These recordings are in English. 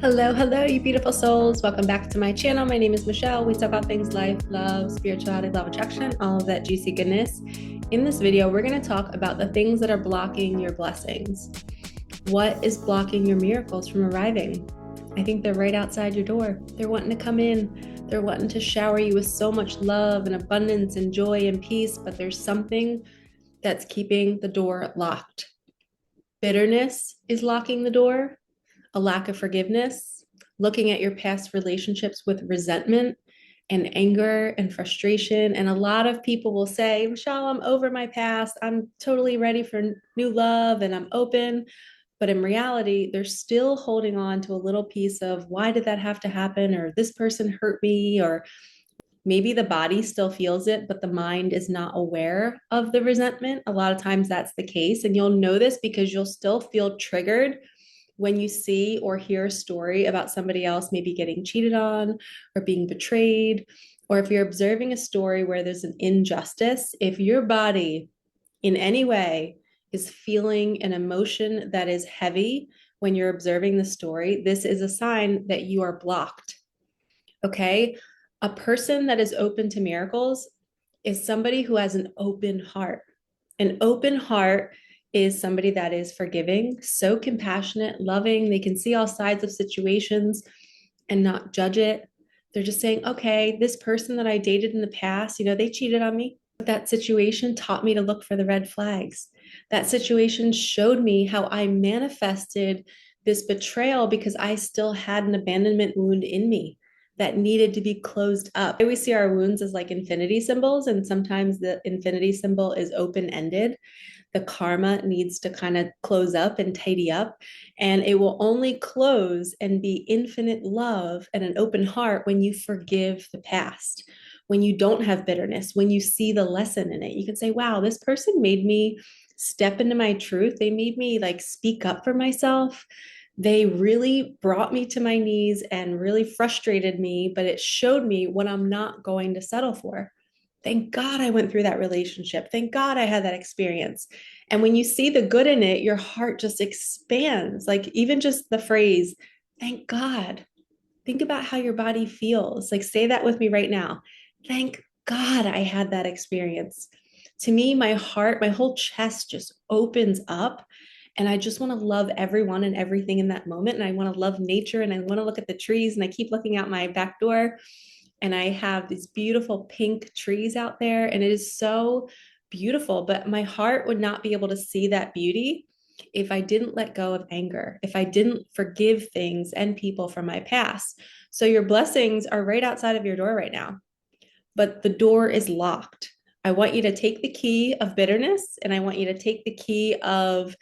Hello, you beautiful souls. Welcome back to my channel. My name is Michelle. We talk about things life, love, spirituality, love attraction, all of that juicy goodness. In this video, we're going to talk about the things that are blocking your blessings. What is blocking your miracles from arriving? I think they're right outside your door. They're wanting to come in. They're wanting to shower you with so much love and abundance and joy and peace, but there's something that's keeping the door locked. Bitterness is locking the door, a lack of forgiveness, looking at your past relationships with resentment and anger and frustration. And a lot of people will say, Michelle, I'm over my past. I'm totally ready for new love and I'm open. But in reality, they're still holding on to a little piece of why did that have to happen? Or this person hurt me, or maybe the body still feels it, but the mind is not aware of the resentment. A lot of times that's the case. And you'll know this because you'll still feel triggered when you see or hear a story about somebody else maybe getting cheated on or being betrayed, or if you're observing a story where there's an injustice, if your body in any way is feeling an emotion that is heavy when you're observing the story, this is a sign that you are blocked. Okay? A person that is open to miracles is somebody who has an open heart. An open heart is somebody that is forgiving, so compassionate, loving. They can see all sides of situations and not judge it. They're just saying, okay, this person that I dated in the past, they cheated on me. But that situation taught me to look for the red flags. That situation showed me how I manifested this betrayal because I still had an abandonment wound in me that needed to be closed up. We see our wounds as like infinity symbols, and sometimes the infinity symbol is open-ended. The karma needs to kind of close up and tidy up, and it will only close and be infinite love and an open heart when you forgive the past, when you don't have bitterness, when you see the lesson in it. You can say, wow, this person made me step into my truth. They made me like speak up for myself. They really brought me to my knees and really frustrated me, but it showed me what I'm not going to settle for. Thank God I went through that relationship. Thank God I had that experience. And when you see the good in it, your heart just expands. Like even just the phrase, thank God. Think about how your body feels. Like say that with me right now. Thank God I had that experience. To me, my heart, my whole chest just opens up. And I just want to love everyone and everything in that moment. And I want to love nature and I want to look at the trees. And I keep looking out my back door and I have these beautiful pink trees out there. And it is so beautiful. But my heart would not be able to see that beauty if I didn't let go of anger, if I didn't forgive things and people from my past. So your blessings are right outside of your door right now, but the door is locked. I want you to take the key of bitterness and I want you to take the key of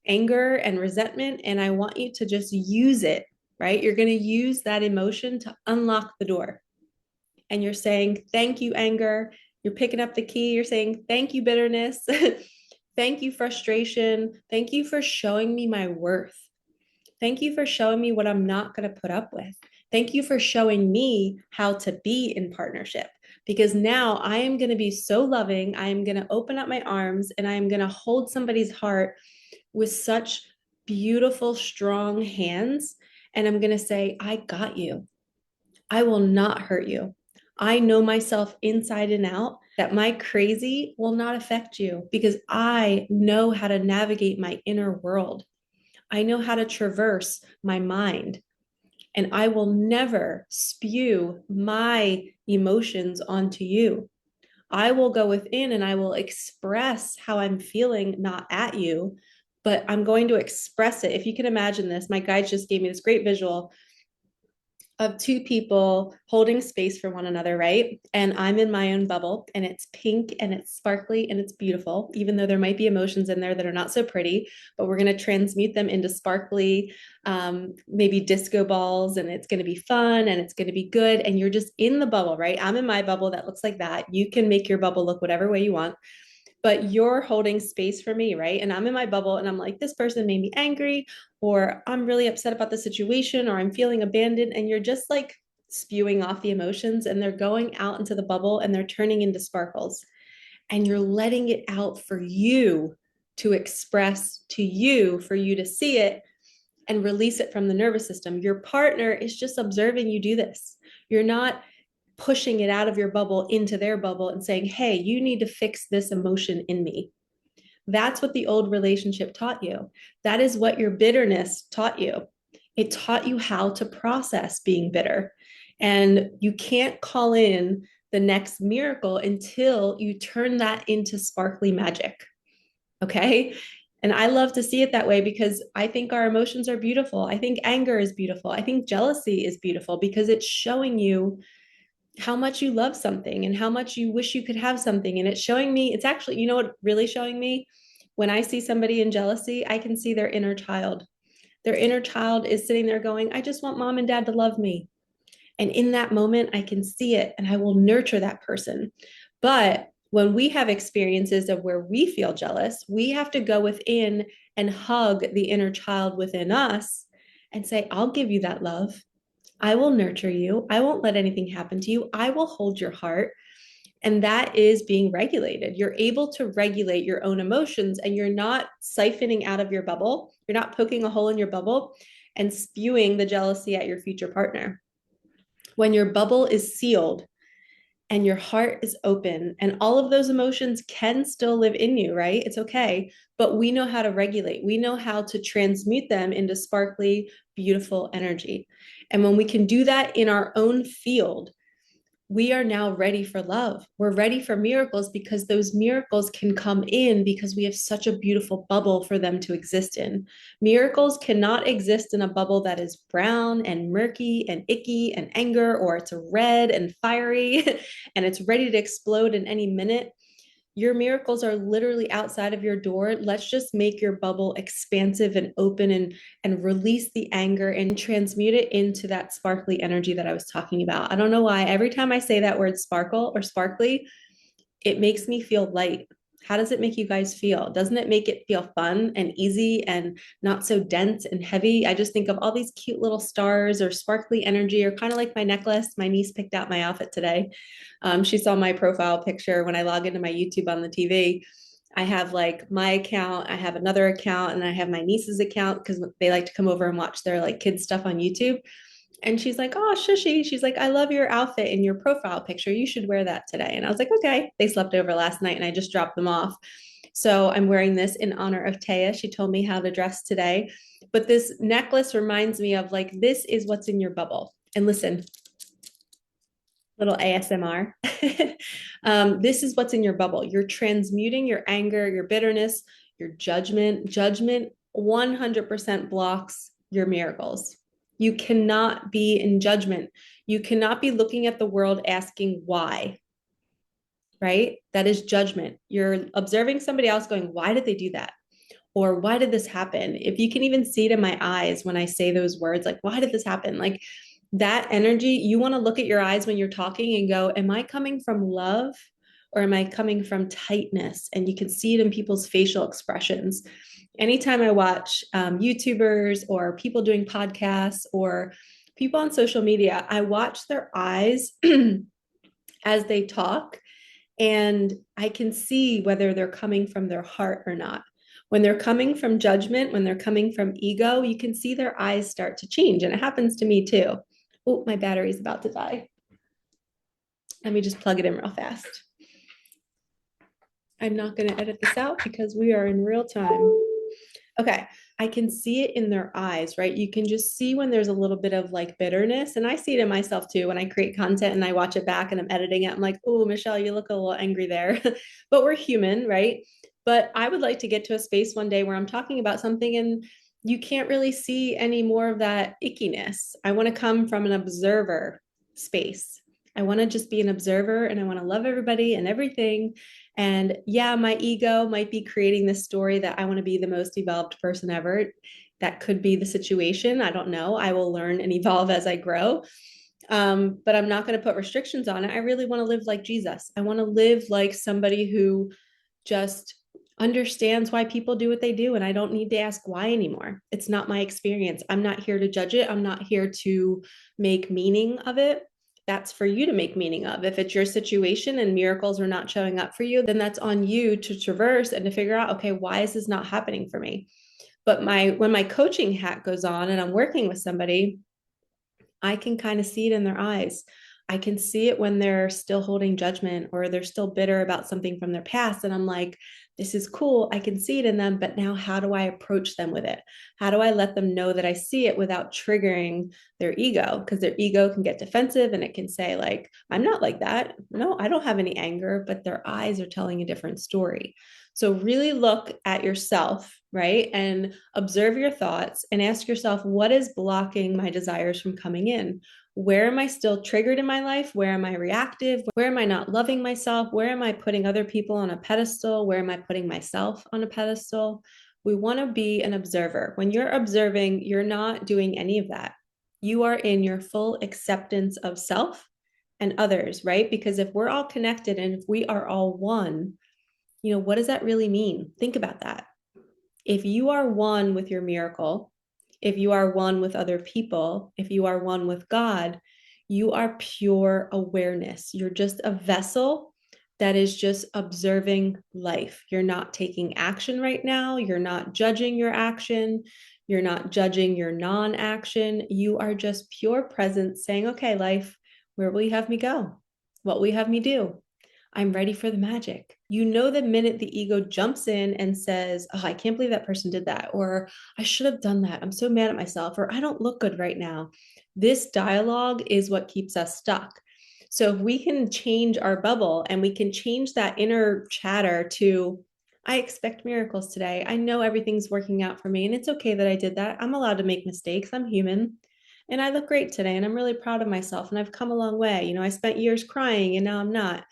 anger and resentment, and I want you to just use it, right? You're going to use that emotion to unlock the door. And you're saying, thank you, anger. You're picking up the key. You're saying, thank you, bitterness. Thank you, frustration. Thank you for showing me my worth. Thank you for showing me what I'm not going to put up with. Thank you for showing me how to be in partnership, because now I am going to be so loving. I am going to open up my arms and I am going to hold somebody's heart with such beautiful, strong hands. And I'm going to say, I got you. I will not hurt you. I know myself inside and out, that my crazy will not affect you because I know how to navigate my inner world. I know how to traverse my mind, and I will never spew my emotions onto you. I will go within and I will express how I'm feeling, not at you, but I'm going to express it. If you can imagine this, my guides just gave me this great visual of two people holding space for one another, right? And I'm in my own bubble and it's pink and it's sparkly and it's beautiful, even though there might be emotions in there that are not so pretty, but we're going to transmute them into sparkly, maybe disco balls, and it's going to be fun and it's going to be good. And you're just in the bubble, right? I'm in my bubble that looks like that. You can make your bubble look whatever way you want, but you're holding space for me, right? And I'm in my bubble and I'm like, this person made me angry, or I'm really upset about the situation, or I'm feeling abandoned. And you're just like spewing off the emotions and they're going out into the bubble and they're turning into sparkles. And you're letting it out for you to express to you, for you to see it. and release it from the nervous system. Your partner is just observing you do this. You're not pushing it out of your bubble into their bubble and saying, hey, you need to fix this emotion in me. That's what the old relationship taught you. That is what your bitterness taught you. It taught you how to process being bitter. And you can't call in the next miracle until you turn that into sparkly magic. Okay. And I love to see it that way because I think our emotions are beautiful. I think anger is beautiful. I think jealousy is beautiful because it's showing you how much you love something and how much you wish you could have something. And it's showing me, it's actually, you know what, really showing me? When I see somebody in jealousy, I can see their inner child. Their inner child is sitting there going, I just want mom and dad to love me. And in that moment, I can see it and I will nurture that person. But when we have experiences of where we feel jealous, we have to go within and hug the inner child within us and say, I'll give you that love. I will nurture you. I won't let anything happen to you. I will hold your heart. And that is being regulated. You're able to regulate your own emotions and you're not siphoning out of your bubble. You're not poking a hole in your bubble and spewing the jealousy at your future partner. When your bubble is sealed and your heart is open and all of those emotions can still live in you, right? It's okay. But we know how to regulate. We know how to transmute them into sparkly, beautiful energy. And when we can do that in our own field, we are now ready for love. We're ready for miracles because those miracles can come in because we have such a beautiful bubble for them to exist in. Miracles cannot exist in a bubble that is brown and murky and icky and anger, or it's red and fiery and it's ready to explode in any minute. Your miracles are literally outside of your door. Let's just make your bubble expansive and open and release the anger and transmute it into that sparkly energy that I was talking about. I don't know why. Every time I say that word sparkle or sparkly, it makes me feel light. How does it make you guys feel? Doesn't it make it feel fun and easy and not so dense and heavy? I just think of all these cute little stars or sparkly energy, or kind of like my necklace. My niece picked out my outfit today. She saw my profile picture when I log into my YouTube on the TV. I have like my account, I have another account, and I have my niece's account because they like to come over and watch their like kids stuff on YouTube. And she's like, oh, shushy. She's like, I love your outfit in your profile picture. You should wear that today. And I was like, okay. They slept over last night and I just dropped them off. So I'm wearing this in honor of Taya. She told me how to dress today. But this necklace reminds me of like, this is what's in your bubble. And listen, little ASMR. This is what's in your bubble. You're transmuting your anger, your bitterness, your judgment. Judgment 100% blocks your miracles. You cannot be in judgment. You cannot be looking at the world asking why, right? That is judgment. You're observing somebody else going, why did they do that? Or why did this happen? If you can even see it in my eyes when I say those words, like, why did this happen? Like that energy, you want to look at your eyes when you're talking and go, am I coming from love or am I coming from tightness? And you can see it in people's facial expressions. Anytime I watch YouTubers or people doing podcasts or people on social media, I watch their eyes as they talk, and I can see whether they're coming from their heart or not. When they're coming from judgment, when they're coming from ego, you can see their eyes start to change. And it happens to me too. Oh, my battery's about to die. Let me just plug it in real fast. I'm not going to edit this out because we are in real time. Okay, I can see it in their eyes, right? You can just see when there's a little bit of like bitterness. And I see it in myself too. When I create content and I watch it back and I'm editing it, I'm like, oh, Michelle, you look a little angry there. But we're human, right? But I would like to get to a space one day where I'm talking about something and you can't really see any more of that ickiness. I want to come from an observer space. I want to just be an observer and I want to love everybody and everything. And yeah, my ego might be creating this story that I want to be the most evolved person ever. That could be the situation. I don't know. I will learn and evolve as I grow. But I'm not going to put restrictions on it. I really want to live like Jesus. I want to live like somebody who just understands why people do what they do. And I don't need to ask why anymore. It's not my experience. I'm not here to judge it. I'm not here to make meaning of it. That's for you to make meaning of. If it's your situation and miracles are not showing up for you, then that's on you to traverse and to figure out, okay, why is this not happening for me? But when my coaching hat goes on and I'm working with somebody, I can kind of see it in their eyes. I can see it when they're still holding judgment or they're still bitter about something from their past. And I'm like, this is cool. I can see it in them. But now, how do I approach them with it? How do I let them know that I see it without triggering their ego? Because their ego can get defensive and it can say, like, I'm not like that. No, I don't have any anger, but their eyes are telling a different story. So, really look at yourself, right? And observe your thoughts and ask yourself, what is blocking my desires from coming in? Where am I still triggered in my life? Where am I reactive? Where am I not loving myself? Where am I putting other people on a pedestal? Where am I putting myself on a pedestal? We want to be an observer. When you're observing, you're not doing any of that. You are in your full acceptance of self and others, right? Because if we're all connected and if we are all one, what does that really mean? Think about that. If you are one with your miracle, if you are one with other people, if you are one with God, you are pure awareness. You're just a vessel that is just observing life. You're not taking action right now. You're not judging your action. You're not judging your non action. You are just pure presence saying, okay, life, where will you have me go? What will you have me do? I'm ready for the magic. The minute the ego jumps in and says, oh, I can't believe that person did that, or I should have done that. I'm so mad at myself, or I don't look good right now. This dialogue is what keeps us stuck. So if we can change our bubble and we can change that inner chatter to, I expect miracles today. I know everything's working out for me, and it's okay that I did that. I'm allowed to make mistakes. I'm human. And I look great today, and I'm really proud of myself, and I've come a long way. I spent years crying, and now I'm not.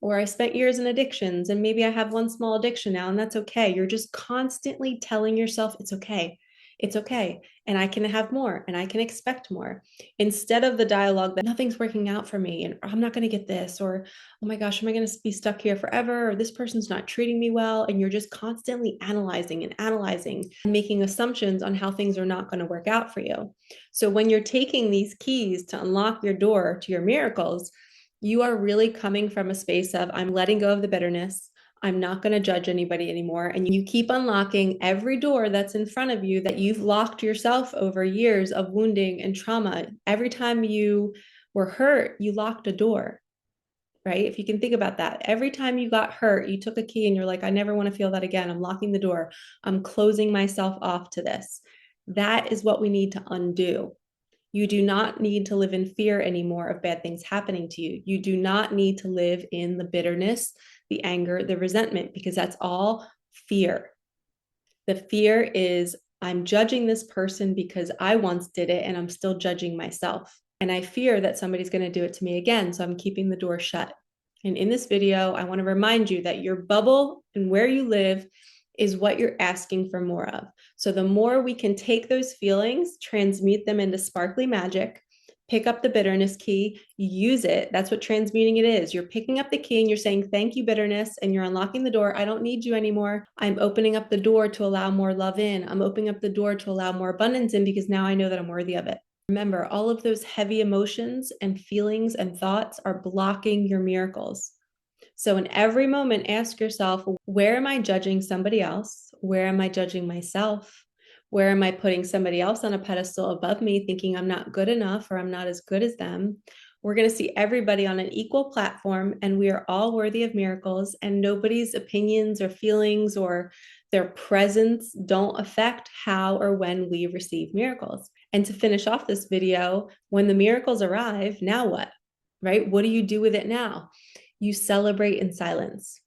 Or I spent years in addictions and maybe I have one small addiction now, and that's okay. You're just constantly telling yourself it's okay. It's okay. And I can have more and I can expect more, instead of the dialogue that nothing's working out for me and I'm not going to get this, or oh my gosh, am I going to be stuck here forever? Or this person's not treating me well. And you're just constantly analyzing and making assumptions on how things are not going to work out for you. So when you're taking these keys to unlock your door to your miracles, you are really coming from a space of, I'm letting go of the bitterness. I'm not going to judge anybody anymore. And you keep unlocking every door that's in front of you that you've locked yourself over years of wounding and trauma. Every time you were hurt, you locked a door, right? If you can think about that, every time you got hurt, you took a key and you're like, I never want to feel that again. I'm locking the door. I'm closing myself off to this. That is what we need to undo. You do not need to live in fear anymore of bad things happening to you. You do not need to live in the bitterness, the anger, the resentment, because that's all fear. The fear is, I'm judging this person because I once did it and I'm still judging myself. And I fear that somebody's going to do it to me again. So I'm keeping the door shut. And in this video, I want to remind you that your bubble and where you live is what you're asking for more of. So the more we can take those feelings, transmute them into sparkly magic, pick up the bitterness key, use it. That's what transmuting it is. You're picking up the key and you're saying, thank you, bitterness, and you're unlocking the door. I don't need you anymore. I'm opening up the door to allow more love in. I'm opening up the door to allow more abundance in, because now I know that I'm worthy of it. Remember, all of those heavy emotions and feelings and thoughts are blocking your miracles. So in every moment, ask yourself, where am I judging somebody else? Where am I judging myself? Where am I putting somebody else on a pedestal above me, thinking I'm not good enough or I'm not as good as them? We're going to see everybody on an equal platform, and we are all worthy of miracles, and nobody's opinions or feelings or their presence don't affect how or when we receive miracles. And to finish off this video, when the miracles arrive, now what? Right? What do you do with it now? You celebrate in silence.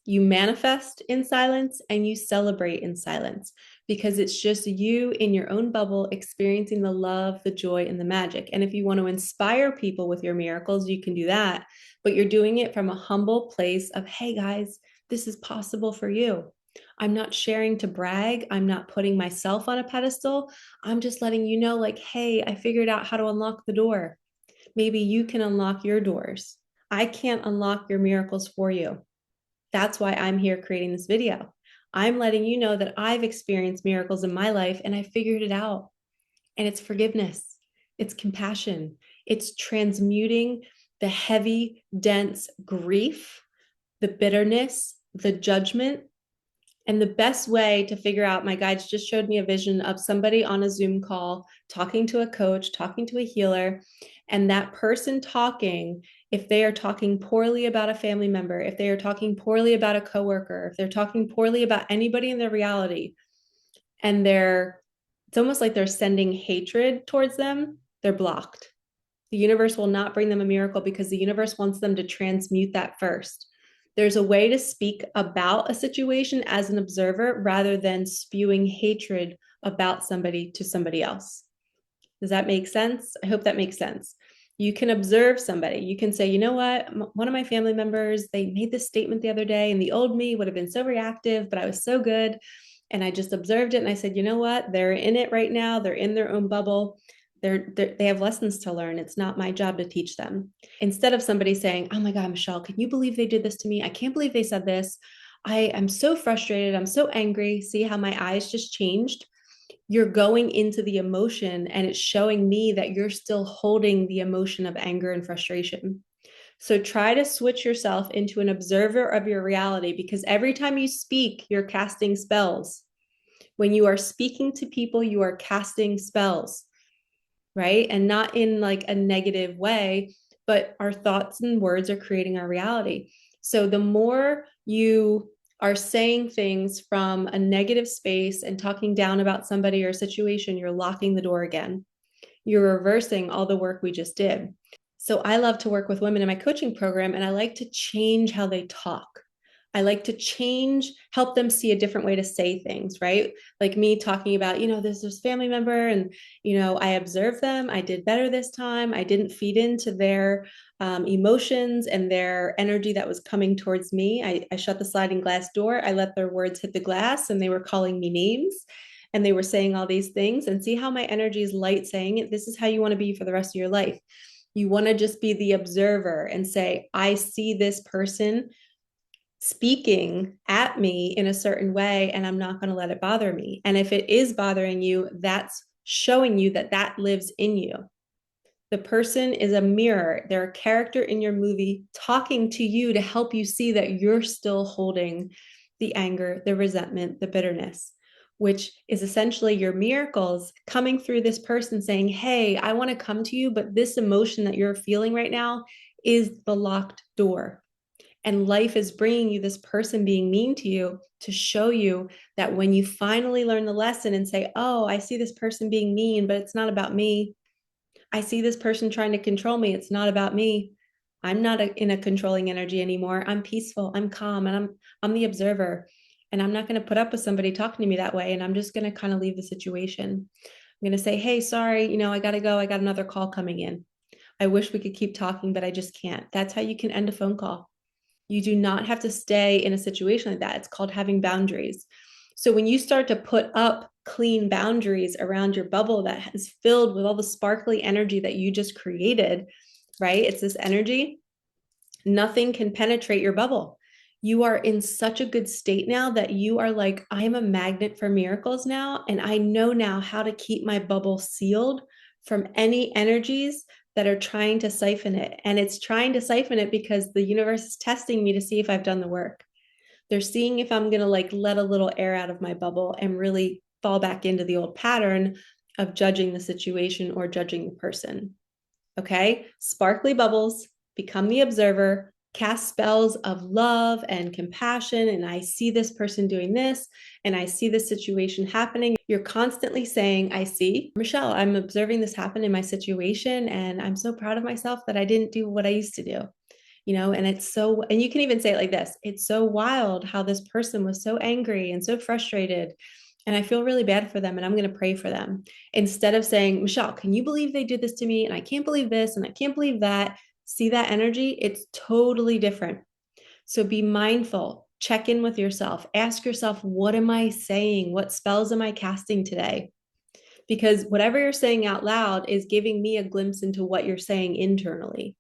You manifest in silence and you celebrate in silence, because it's just you in your own bubble experiencing the love, the joy, and the magic. And if you want to inspire people with your miracles, you can do that. But you're doing it from a humble place of, hey guys, this is possible for you. I'm not sharing to brag. I'm not putting myself on a pedestal. I'm just letting you know, like, hey, I figured out how to unlock the door. Maybe you can unlock your doors. I can't unlock your miracles for you. That's why I'm here creating this video. I'm letting you know that I've experienced miracles in my life and I figured it out. And it's forgiveness, it's compassion, it's transmuting the heavy, dense grief, the bitterness, the judgment, And the best way to figure out, my guides just showed me a vision of somebody on a Zoom call talking to a coach, talking to a healer, and that person talking, if they are talking poorly about a family member, if they are talking poorly about a coworker, if they're talking poorly about anybody in their reality, and it's almost like they're sending hatred towards them, they're blocked. The universe will not bring them a miracle because the universe wants them to transmute that first. There's a way to speak about a situation as an observer rather than spewing hatred about somebody to somebody else. Does that make sense? I hope that makes sense. You can observe somebody. You can say, you know what? One of my family members, they made this statement the other day, and the old me would have been so reactive, but I was so good. And I just observed it. And I said, you know what? They're in it right now. They're in their own bubble. They have lessons to learn. It's not my job to teach them. Instead of somebody saying, oh my God, Michelle, can you believe they did this to me? I can't believe they said this. I am so frustrated. I'm so angry. See how my eyes just changed? You're going into the emotion, and it's showing me that you're still holding the emotion of anger and frustration. So try to switch yourself into an observer of your reality, because every time you speak, you're casting spells. When you are speaking to people, you are casting spells, right? And not in like a negative way, but our thoughts and words are creating our reality. So the more you are saying things from a negative space and talking down about somebody or a situation, you're locking the door again. You're reversing all the work we just did. So I love to work with women in my coaching program, and I like to change how they talk. I like to help them see a different way to say things, right? Like me talking about, there's this family member, and, I observed them. I did better this time. I didn't feed into their emotions and their energy that was coming towards me. I shut the sliding glass door. I let their words hit the glass, and they were calling me names, and they were saying all these things, and see how my energy is light saying it. This is how you want to be for the rest of your life. You want to just be the observer and say, I see this person speaking at me in a certain way, and I'm not going to let it bother me. And if it is bothering you, that's showing you that that lives in you. The person is a mirror. They're a character in your movie talking to you to help you see that you're still holding the anger, the resentment, the bitterness, which is essentially your miracles coming through this person saying, hey, I want to come to you, but this emotion that you're feeling right now is the locked door. And life is bringing you this person being mean to you to show you that when you finally learn the lesson and say, oh, I see this person being mean, but it's not about me. I see this person trying to control me. It's not about me. I'm not in a controlling energy anymore. I'm peaceful. I'm calm, and I'm the observer. And I'm not going to put up with somebody talking to me that way. And I'm just going to kind of leave the situation. I'm going to say, hey, sorry, I got to go. I got another call coming in. I wish we could keep talking, but I just can't. That's how you can end a phone call. You do not have to stay in a situation like that. It's called having boundaries. So when you start to put up clean boundaries around your bubble that is filled with all the sparkly energy that you just created, right? It's this energy. Nothing can penetrate your bubble. You are in such a good state now that you are like, I'm a magnet for miracles now. And I know now how to keep my bubble sealed from any energies that are trying to siphon it. And it's trying to siphon it because the universe is testing me to see if I've done the work. They're seeing if I'm going to like let a little air out of my bubble and really fall back into the old pattern of judging the situation or judging the person. Okay? Sparkly bubbles, become the observer, cast spells of love and compassion. And I see this person doing this, and I see this situation happening. You're constantly saying, I see, Michelle, I'm observing this happen in my situation, and I'm so proud of myself that I didn't do what I used to do. And you can even say it like this, it's so wild how this person was so angry and so frustrated, and I feel really bad for them, and I'm going to pray for them. Instead of saying, Michelle, can you believe they did this to me? And I can't believe this, and I can't believe that. See that energy? It's totally different. So be mindful, check in with yourself, ask yourself, what am I saying? What spells am I casting today? Because whatever you're saying out loud is giving me a glimpse into what you're saying internally.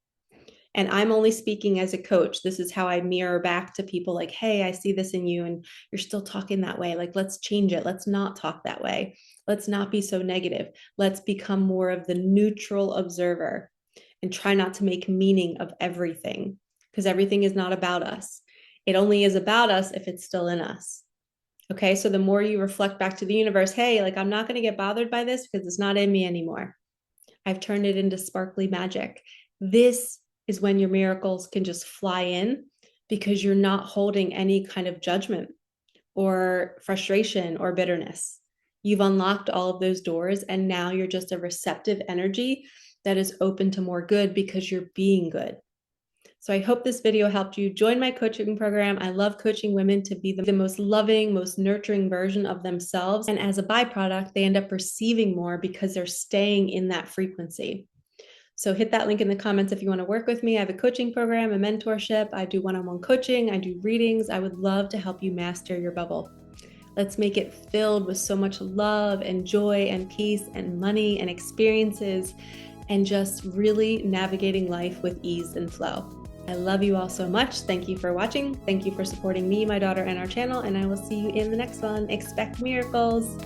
And I'm only speaking as a coach. This is how I mirror back to people like, hey, I see this in you, and you're still talking that way. Like, let's change it. Let's not talk that way. Let's not be so negative. Let's become more of the neutral observer and try not to make meaning of everything, because everything is not about us. It only is about us if it's still in us. Okay, so the more you reflect back to the universe, hey, like I'm not going to get bothered by this because it's not in me anymore. I've turned it into sparkly magic. This is when your miracles can just fly in because you're not holding any kind of judgment or frustration or bitterness. You've unlocked all of those doors, and now you're just a receptive energy that is open to more good because you're being good. So I hope this video helped you join my coaching program. I love coaching women to be the most loving, most nurturing version of themselves. And as a byproduct, they end up receiving more because they're staying in that frequency. So hit that link in the comments if you want to work with me. I have a coaching program, a mentorship. I do one-on-one coaching. I do readings. I would love to help you master your bubble. Let's make it filled with so much love and joy and peace and money and experiences and just really navigating life with ease and flow. I love you all so much. Thank you for watching. Thank you for supporting me, my daughter, and our channel. And I will see you in the next one. Expect miracles.